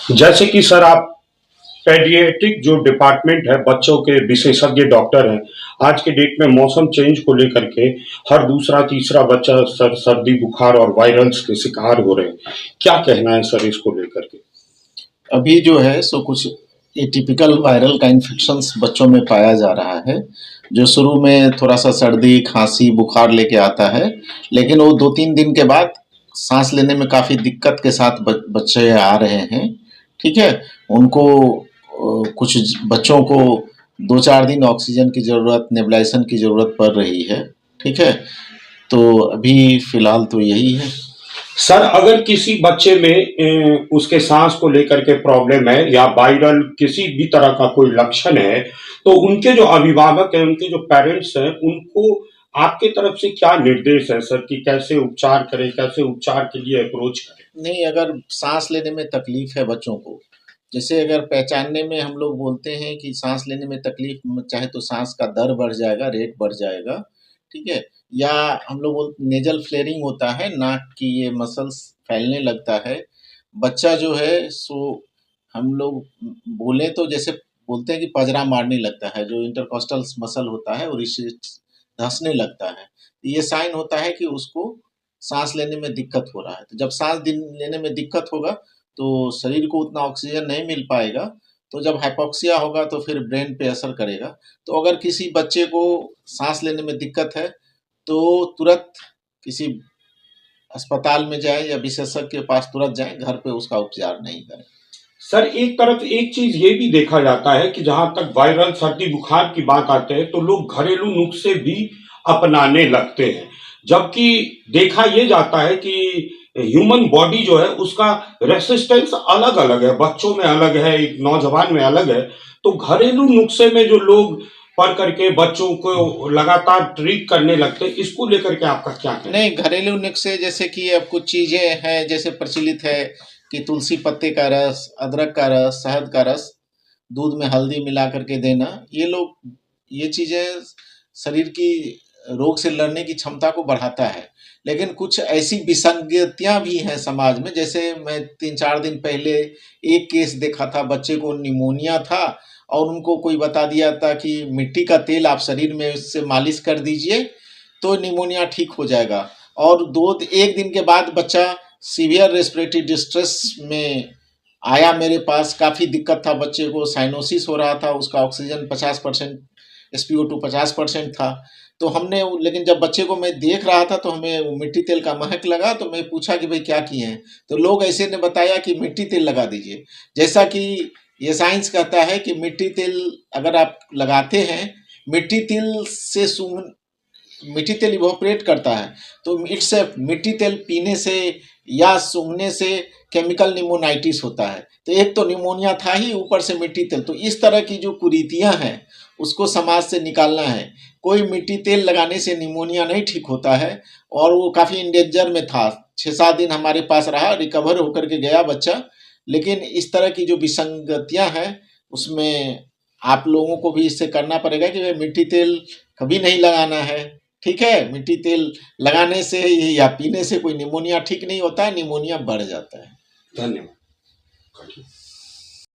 जैसे कि सर आप पेडियाट्रिक जो डिपार्टमेंट है, बच्चों के विशेषज्ञ डॉक्टर हैं, आज के डेट में मौसम चेंज को लेकर के हर दूसरा तीसरा बच्चा सर्दी बुखार और वायरल्स के शिकार हो रहे हैं। क्या कहना है सर इसको लेकर के? अभी जो है सो कुछ एटिपिकल वायरल का इन्फेक्शंस बच्चों में पाया जा रहा है, जो शुरू में थोड़ा सा सर्दी खांसी बुखार लेके आता है, लेकिन वो 2-3 दिन के बाद सांस लेने में काफ़ी दिक्कत के साथ बच्चे आ रहे हैं। ठीक है, उनको कुछ बच्चों को 2-4 दिन ऑक्सीजन की ज़रूरत, नेबुलाइजेशन की ज़रूरत पड़ रही है। ठीक है, तो अभी फ़िलहाल तो यही है। सर अगर किसी बच्चे में उसके सांस को लेकर के प्रॉब्लम है या वायरल किसी भी तरह का कोई लक्षण है, तो उनके जो अभिभावक हैं, उनके जो पेरेंट्स हैं, उनको आपके तरफ से क्या निर्देश है सर कि कैसे उपचार करें, कैसे उपचार के लिए अप्रोच करें? नहीं, अगर सांस लेने में तकलीफ है बच्चों को, जैसे अगर पहचानने में हम लोग बोलते हैं कि सांस लेने में तकलीफ चाहे तो सांस का दर बढ़ जाएगा, रेट बढ़ जाएगा, ठीक है, या हम लोग बोलते नेजल फ्लेयरिंग होता है, नाक की ये मसल्स फैलने लगता है, बच्चा जो है सो हम लोग बोले तो जैसे बोलते हैं कि पजरा मारने लगता है, जो इंटरकॉस्टल मसल होता है और इसे धंसने लगता है, ये साइन होता है कि उसको सांस लेने में दिक्कत हो रहा है। तो जब सांस लेने में दिक्कत होगा तो शरीर को उतना ऑक्सीजन नहीं मिल पाएगा, तो जब हाइपोक्सिया होगा तो फिर ब्रेन पे असर करेगा। तो अगर किसी बच्चे को सांस लेने में दिक्कत है तो तुरंत किसी अस्पताल में जाए या विशेषज्ञ के पास तुरंत जाए, घर पे उसका उपचार नहीं करें। सर एक तरफ एक चीज ये भी देखा जाता है कि जहां तक वायरल सर्दी बुखार की बात आते हैं तो लोग घरेलू नुस्खे भी अपनाने लगते हैं, जबकि देखा ये जाता है कि ह्यूमन बॉडी जो है उसका रेसिस्टेंस अलग अलग है, बच्चों में अलग है, एक नौजवान में अलग है। तो घरेलू नुस्खे में जो लोग पढ़ करके बच्चों को लगातार ट्रीट करने लगते हैं, इसको लेकर के आपका क्या कहना है? नहीं, घरेलू नुस्खे जैसे कि अब कुछ चीज़ें हैं जैसे प्रचलित है कि तुलसी पत्ते का रस, अदरक का रस, शहद का रस, दूध में हल्दी मिला करके देना, ये चीज़ें शरीर की रोग से लड़ने की क्षमता को बढ़ाता है। लेकिन कुछ ऐसी विसंगतियाँ भी हैं समाज में, जैसे मैं 3-4 दिन पहले एक केस देखा था, बच्चे को निमोनिया था और उनको कोई बता दिया था कि मिट्टी का तेल आप शरीर में इससे मालिश कर दीजिए तो निमोनिया ठीक हो जाएगा, और 1 दिन के बाद बच्चा सीवियर रेस्पिरेटरी डिस्ट्रेस में आया मेरे पास, काफ़ी दिक्कत था बच्चे को, साइनोसिस हो रहा था, उसका ऑक्सीजन 50%, SpO2 50% था। तो हमने लेकिन जब बच्चे को मैं देख रहा था तो हमें वो मिट्टी तेल का महक लगा, तो मैं पूछा कि भाई क्या किए हैं, तो लोग ऐसे ने बताया कि मिट्टी तेल लगा दीजिए। जैसा कि ये साइंस कहता है कि मिट्टी तेल अगर आप लगाते हैं, मिट्टी तेल से मिट्टी तेल इवोपरेट करता है, तो इट्स मिट्टी तेल पीने से या सूंघने से केमिकल निमोनाइटिस होता है। तो एक तो निमोनिया था ही, ऊपर से मिट्टी तेल, तो इस तरह की जो कुरीतियां हैं उसको समाज से निकालना है। कोई मिट्टी तेल लगाने से निमोनिया नहीं ठीक होता है, और वो काफ़ी इंडेंजर में था, 6-7 दिन हमारे पास रहा, रिकवर होकर के गया बच्चा। लेकिन इस तरह की जो विसंगतियां हैं उसमें आप लोगों को भी इससे करना पड़ेगा कि भाई मिट्टी तेल कभी नहीं लगाना है। ठीक है, मिट्टी तेल लगाने से या पीने से कोई निमोनिया ठीक नहीं होता है, निमोनिया बढ़ जाता है। धन्यवाद।